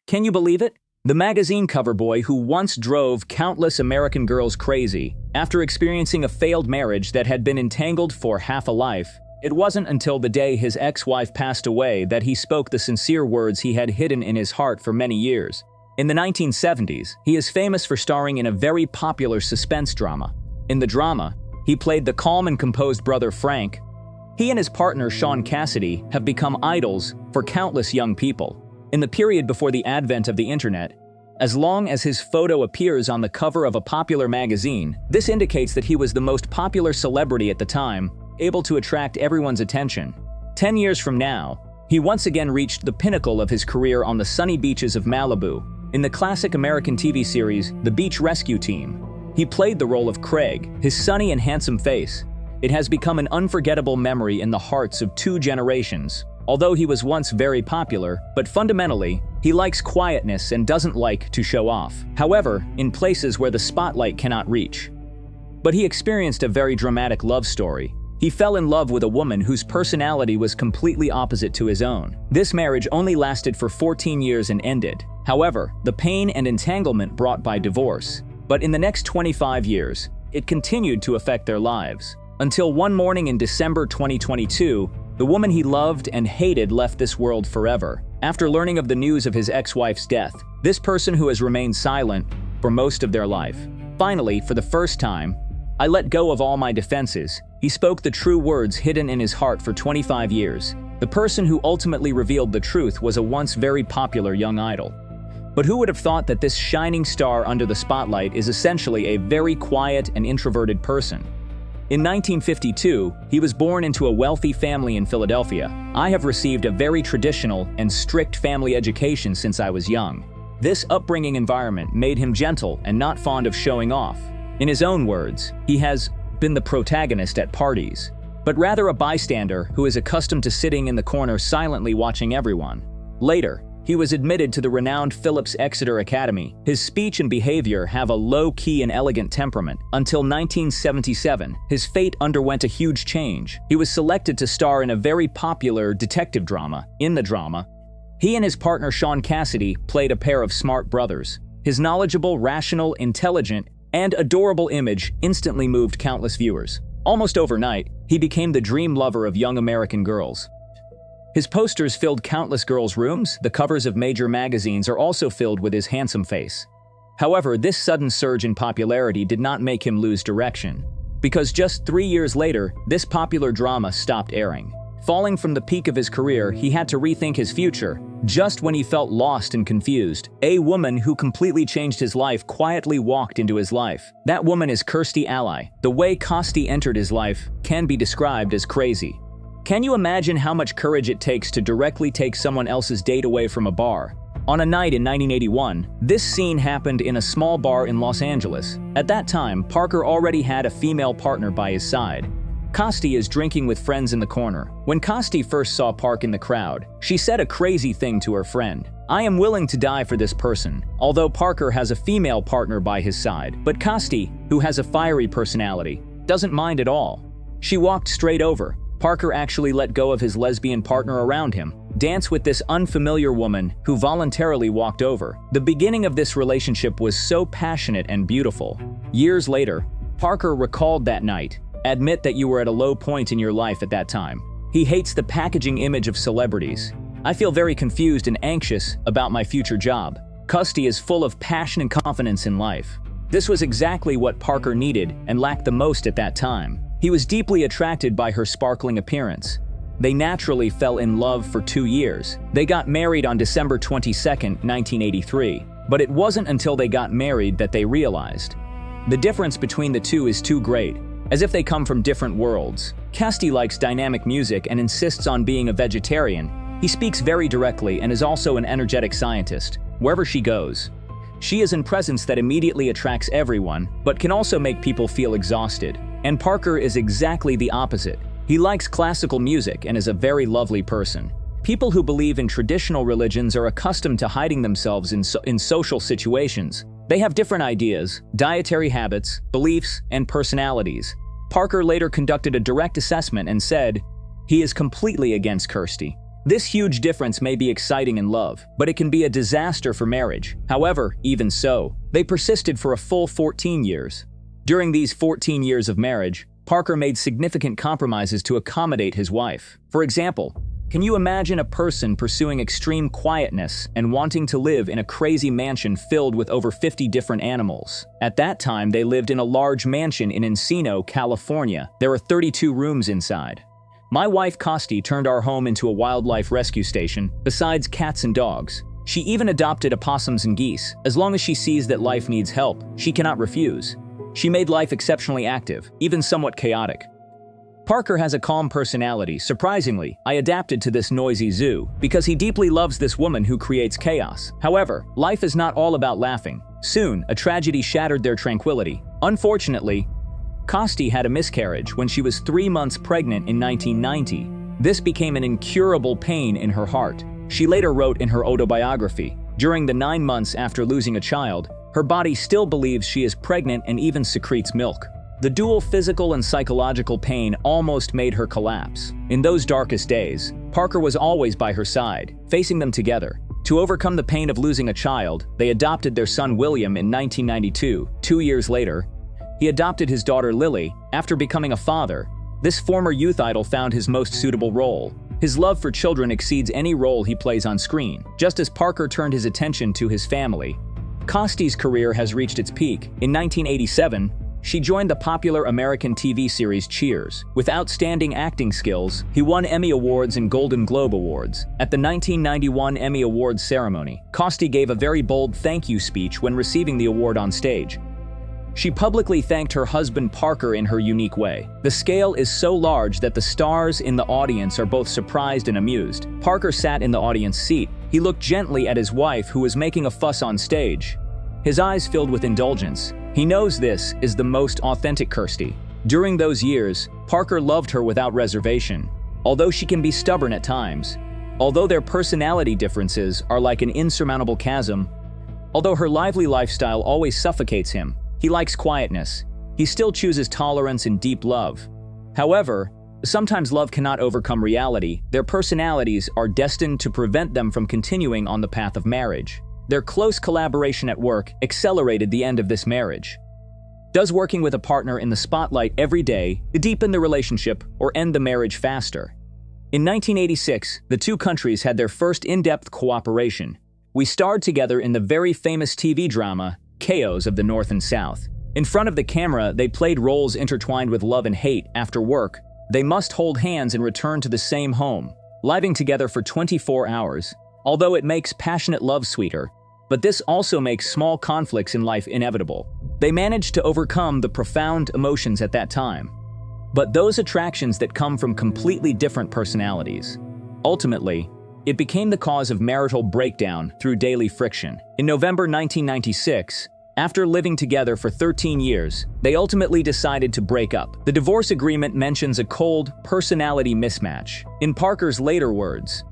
Can you believe it? The magazine cover boy who once drove countless American girls crazy, after experiencing a failed marriage that had been entangled for half a life, it wasn't until the day his ex-wife passed away that he spoke the sincere words he had hidden in his heart for many years. In the 1970s, he is famous for starring in a very popular suspense drama. In the drama, he played the calm and composed brother Frank. He and his partner Sean Cassidy have become idols for countless young people. In the period before the advent of the internet, as long as his photo appears on the cover of a popular magazine, this indicates that he was the most popular celebrity at the time, able to attract everyone's attention. 10 years from now, he once again reached the pinnacle of his career on the sunny beaches of Malibu. In the classic American TV series, The Beach Rescue Team, he played the role of Craig, his sunny and handsome face. It has become an unforgettable memory in the hearts of 2 generations. Although he was once very popular, but fundamentally, he likes quietness and doesn't like to show off. However, in places where the spotlight cannot reach. But he experienced a very dramatic love story. He fell in love with a woman whose personality was completely opposite to his own. This marriage only lasted for 14 years and ended. However, the pain and entanglement brought by divorce. But in the next 25 years, it continued to affect their lives. Until one morning in December 2022, the woman he loved and hated left this world forever. After learning of the news of his ex-wife's death, this person who has remained silent for most of their life. Finally, for the first time, I let go of all my defenses. He spoke the true words hidden in his heart for 25 years. The person who ultimately revealed the truth was a once very popular young idol. But who would have thought that this shining star under the spotlight is essentially a very quiet and introverted person? In 1952, he was born into a wealthy family in Philadelphia. I have received a very traditional and strict family education since I was young. This upbringing environment made him gentle and not fond of showing off. In his own words, he has been the protagonist at parties, but rather a bystander who is accustomed to sitting in the corner silently watching everyone. Later, he was admitted to the renowned Phillips Exeter Academy. His speech and behavior have a low-key and elegant temperament. Until 1977, his fate underwent a huge change. He was selected to star in a very popular detective drama. In the drama, he and his partner Sean Cassidy played a pair of smart brothers. His knowledgeable, rational, intelligent, and adorable image instantly moved countless viewers. Almost overnight, he became the dream lover of young American girls. His posters filled countless girls' rooms. The covers of major magazines are also filled with his handsome face. However, this sudden surge in popularity did not make him lose direction, because just 3 years later, this popular drama stopped airing. Falling from the peak of his career, he had to rethink his future. Just when he felt lost and confused, a woman who completely changed his life quietly walked into his life. That woman is Kirstie Alley. The way Kirstie entered his life can be described as crazy. Can you imagine how much courage it takes to directly take someone else's date away from a bar? On a night in 1981, this scene happened in a small bar in Los Angeles. At that time, Parker already had a female partner by his side. Kirstie is drinking with friends in the corner. When Kirstie first saw Park in the crowd, she said a crazy thing to her friend. "I am willing to die for this person," although Parker has a female partner by his side. But Kirstie, who has a fiery personality, doesn't mind at all. She walked straight over. Parker actually let go of his lesbian partner around him, dance with this unfamiliar woman who voluntarily walked over. The beginning of this relationship was so passionate and beautiful. Years later, Parker recalled that night. "Admit that you were at a low point in your life at that time." He hates the packaging image of celebrities. "I feel very confused and anxious about my future job." Kirstie is full of passion and confidence in life. This was exactly what Parker needed and lacked the most at that time. He was deeply attracted by her sparkling appearance. They naturally fell in love for 2 years. They got married on December 22, 1983. But it wasn't until they got married that they realized the difference between the two is too great, as if they come from different worlds. Kirstie likes dynamic music and insists on being a vegetarian. He speaks very directly and is also an energetic scientist. Wherever she goes, she is in presence that immediately attracts everyone, but can also make people feel exhausted. And Parker is exactly the opposite. He likes classical music and is a very lovely person. People who believe in traditional religions are accustomed to hiding themselves in social situations. They have different ideas, dietary habits, beliefs, and personalities. Parker later conducted a direct assessment and said, he is completely against Kirstie. This huge difference may be exciting in love, but it can be a disaster for marriage. However, even so, they persisted for a full 14 years. During these 14 years of marriage, Parker made significant compromises to accommodate his wife. For example, can you imagine a person pursuing extreme quietness and wanting to live in a crazy mansion filled with over 50 different animals? At that time, they lived in a large mansion in Encino, California. There were 32 rooms inside. My wife Kirstie turned our home into a wildlife rescue station. Besides cats and dogs, she even adopted opossums and geese. As long as she sees that life needs help, she cannot refuse. She made life exceptionally active, even somewhat chaotic. Parker has a calm personality. Surprisingly, I adapted to this noisy zoo because he deeply loves this woman who creates chaos. However, life is not all about laughing. Soon, a tragedy shattered their tranquility. Unfortunately, Kirstie had a miscarriage when she was 3 months pregnant in 1990. This became an incurable pain in her heart. She later wrote in her autobiography, during the 9 months after losing a child, her body still believes she is pregnant and even secretes milk. The dual physical and psychological pain almost made her collapse. In those darkest days, Parker was always by her side, facing them together. To overcome the pain of losing a child, they adopted their son William in 1992. 2 years later, he adopted his daughter Lily. After becoming a father, this former youth idol found his most suitable role. His love for children exceeds any role he plays on screen. Just as Parker turned his attention to his family, Kirstie's career has reached its peak. In 1987, she joined the popular American TV series Cheers. With outstanding acting skills, he won Emmy Awards and Golden Globe Awards. At the 1991 Emmy Awards ceremony, Kirstie gave a very bold thank you speech when receiving the award on stage. She publicly thanked her husband Parker in her unique way. The scale is so large that the stars in the audience are both surprised and amused. Parker sat in the audience seat. He looked gently at his wife, who was making a fuss on stage. His eyes filled with indulgence. He knows this is the most authentic Kirstie. During those years, Parker loved her without reservation, although she can be stubborn at times. Although their personality differences are like an insurmountable chasm, although her lively lifestyle always suffocates him, he likes quietness. He still chooses tolerance and deep love. However, sometimes love cannot overcome reality. Their personalities are destined to prevent them from continuing on the path of marriage. Their close collaboration at work accelerated the end of this marriage. Does working with a partner in the spotlight every day deepen the relationship or end the marriage faster? In 1986, the two countries had their first in-depth cooperation. We starred together in the very famous TV drama, Chaos of the North and South. In front of the camera, they played roles intertwined with love and hate. After work, they must hold hands and return to the same home, living together for 24 hours. Although it makes passionate love sweeter, but this also makes small conflicts in life inevitable. They managed to overcome the profound emotions at that time. But those attractions that come from completely different personalities. Ultimately, it became the cause of marital breakdown through daily friction. In November 1996, after living together for 13 years, they ultimately decided to break up. The divorce agreement mentions a cold personality mismatch. In Parker's later words,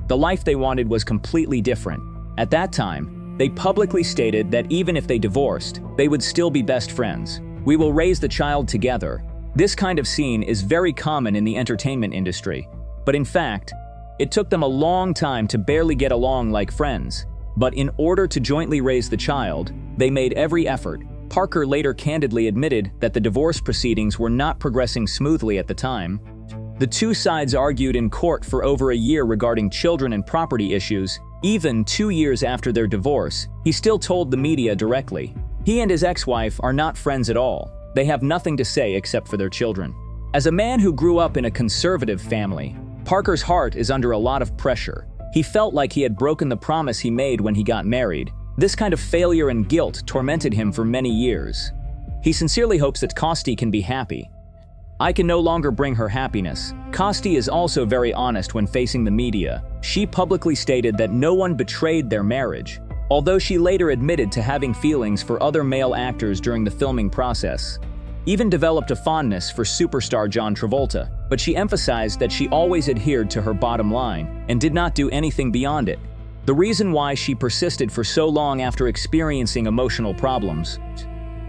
the life they wanted was completely different. At that time, they publicly stated that even if they divorced, they would still be best friends. We will raise the child together. This kind of scene is very common in the entertainment industry, but in fact, it took them a long time to barely get along like friends. But in order to jointly raise the child, they made every effort. Parker later candidly admitted that the divorce proceedings were not progressing smoothly at the time. The two sides argued in court for over a year regarding children and property issues. Even 2 years after their divorce, he still told the media directly. He and his ex-wife are not friends at all. They have nothing to say except for their children. As a man who grew up in a conservative family, Parker's heart is under a lot of pressure. He felt like he had broken the promise he made when he got married. This kind of failure and guilt tormented him for many years. He sincerely hopes that Kirstie can be happy. I can no longer bring her happiness. Kirstie is also very honest when facing the media. She publicly stated that no one betrayed their marriage, although she later admitted to having feelings for other male actors during the filming process. Even developed a fondness for superstar John Travolta, but she emphasized that she always adhered to her bottom line and did not do anything beyond it. The reason why she persisted for so long after experiencing emotional problems.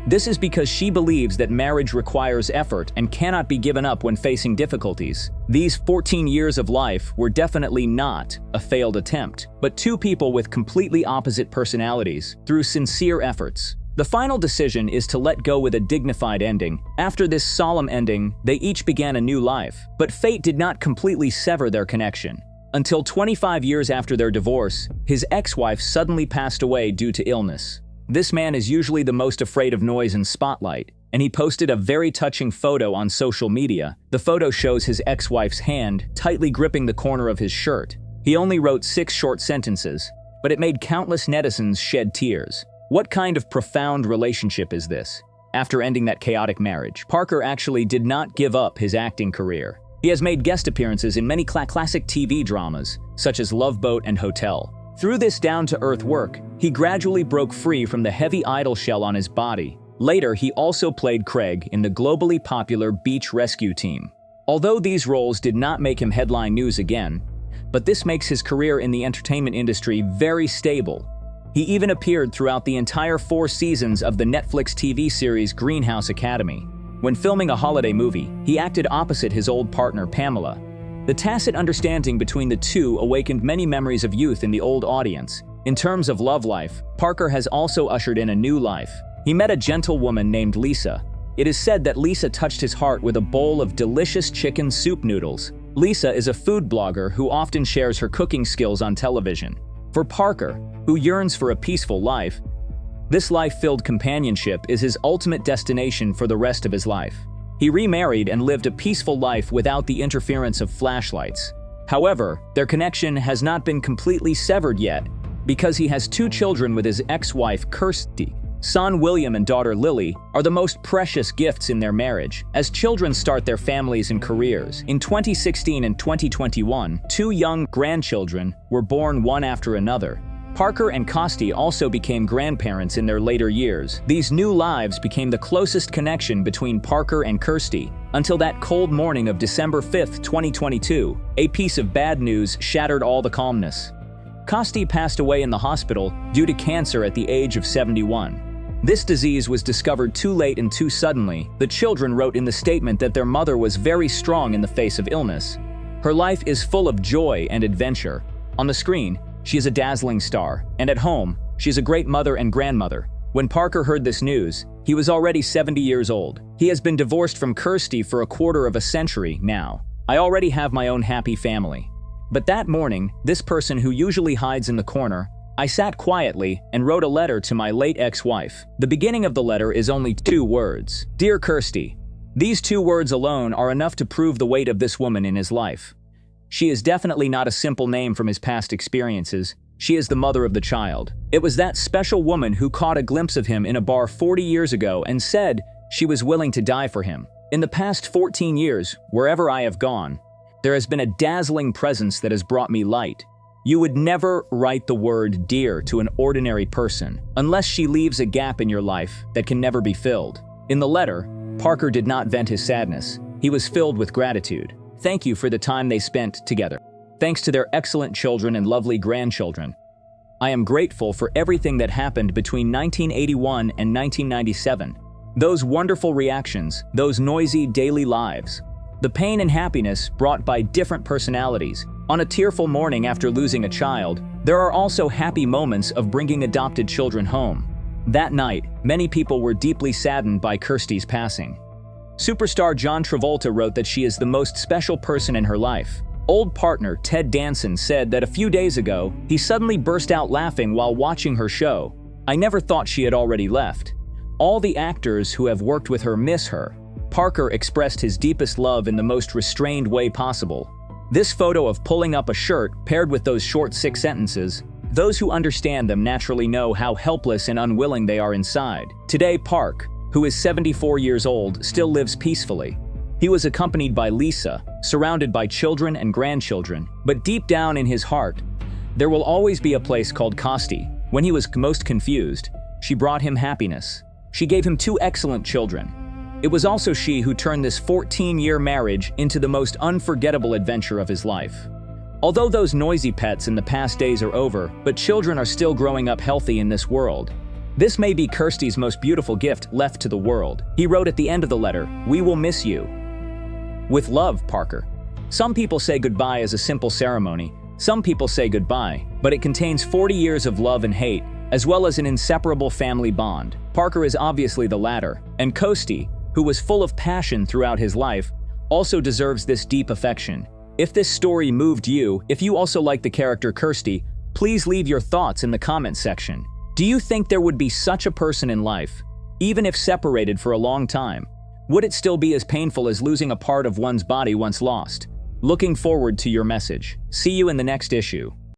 This is because she believes that marriage requires effort and cannot be given up when facing difficulties. These 14 years of life were definitely not a failed attempt, but two people with completely opposite personalities through sincere efforts. The final decision is to let go with a dignified ending. After this solemn ending, they each began a new life, but fate did not completely sever their connection. Until 25 years after their divorce, his ex-wife suddenly passed away due to illness. This man is usually the most afraid of noise and spotlight, and he posted a very touching photo on social media. The photo shows his ex-wife's hand tightly gripping the corner of his shirt. He only wrote 6 short sentences, but it made countless netizens shed tears. What kind of profound relationship is this? After ending that chaotic marriage, Parker actually did not give up his acting career. He has made guest appearances in many classic TV dramas, such as Love Boat and Hotel. Through this down-to-earth work, he gradually broke free from the heavy idol shell on his body. Later, he also played Craig in the globally popular Beach Rescue Team. Although these roles did not make him headline news again, but this makes his career in the entertainment industry very stable. He even appeared throughout the entire 4 seasons of the Netflix TV series Greenhouse Academy. When filming a holiday movie, he acted opposite his old partner, Pamela. The tacit understanding between the two awakened many memories of youth in the old audience. In terms of love life, Parker has also ushered in a new life. He met a gentle woman named Lisa. It is said that Lisa touched his heart with a bowl of delicious chicken soup noodles. Lisa is a food blogger who often shares her cooking skills on television. For Parker, who yearns for a peaceful life, this life-filled companionship is his ultimate destination for the rest of his life. He remarried and lived a peaceful life without the interference of flashlights. However, their connection has not been completely severed yet, because he has 2 children with his ex-wife, Kirstie. Son William and daughter Lily are the most precious gifts in their marriage, as children start their families and careers. In 2016 and 2021, 2 young grandchildren were born one after another. Parker and Kirstie also became grandparents in their later years. These new lives became the closest connection between Parker and Kirstie, until that cold morning of December 5, 2022, a piece of bad news shattered all the calmness. Kirstie passed away in the hospital due to cancer at the age of 71. This disease was discovered too late and too suddenly. The children wrote in the statement that their mother was very strong in the face of illness. Her life is full of joy and adventure. On the screen, she is a dazzling star, and at home, she is a great mother and grandmother. When Parker heard this news, he was already 70 years old. He has been divorced from Kirstie for a quarter of a century now. I already have my own happy family. But that morning, this person who usually hides in the corner, I sat quietly and wrote a letter to my late ex-wife. The beginning of the letter is only 2 words. Dear Kirstie. These 2 words alone are enough to prove the weight of this woman in his life. She is definitely not a simple name from his past experiences. She is the mother of the child. It was that special woman who caught a glimpse of him in a bar 40 years ago and said she was willing to die for him. In the past 14 years, wherever I have gone, there has been a dazzling presence that has brought me light. You would never write the word dear to an ordinary person unless she leaves a gap in your life that can never be filled. In the letter, Parker did not vent his sadness. He was filled with gratitude. Thank you for the time they spent together. Thanks to their excellent children and lovely grandchildren. I am grateful for everything that happened between 1981 and 1997. Those wonderful reactions, those noisy daily lives. The pain and happiness brought by different personalities. On a tearful morning after losing a child, there are also happy moments of bringing adopted children home. That night, many people were deeply saddened by Kirstie's passing. Superstar John Travolta wrote that she is the most special person in her life. Old partner Ted Danson said that a few days ago, he suddenly burst out laughing while watching her show. I never thought she had already left. All the actors who have worked with her miss her. Parker expressed his deepest love in the most restrained way possible. This photo of pulling up a shirt paired with those short 6 sentences, those who understand them naturally know how helpless and unwilling they are inside. Today, Park, who is 74 years old, still lives peacefully. He was accompanied by Lisa, surrounded by children and grandchildren, but deep down in his heart, there will always be a place called Kirstie. When he was most confused, she brought him happiness. She gave him 2 excellent children. It was also she who turned this 14-year marriage into the most unforgettable adventure of his life. Although those noisy pets in the past days are over, but children are still growing up healthy in this world. This may be Kirstie's most beautiful gift left to the world. He wrote at the end of the letter, "We will miss you. With love, Parker." Some people say goodbye as a simple ceremony. Some people say goodbye, but it contains 40 years of love and hate, as well as an inseparable family bond. Parker is obviously the latter, and Kirstie, who was full of passion throughout his life, also deserves this deep affection. If this story moved you, if you also like the character Kirstie, please leave your thoughts in the comment section. Do you think there would be such a person in life, even if separated for a long time? Would it still be as painful as losing a part of one's body once lost? Looking forward to your message. See you in the next issue.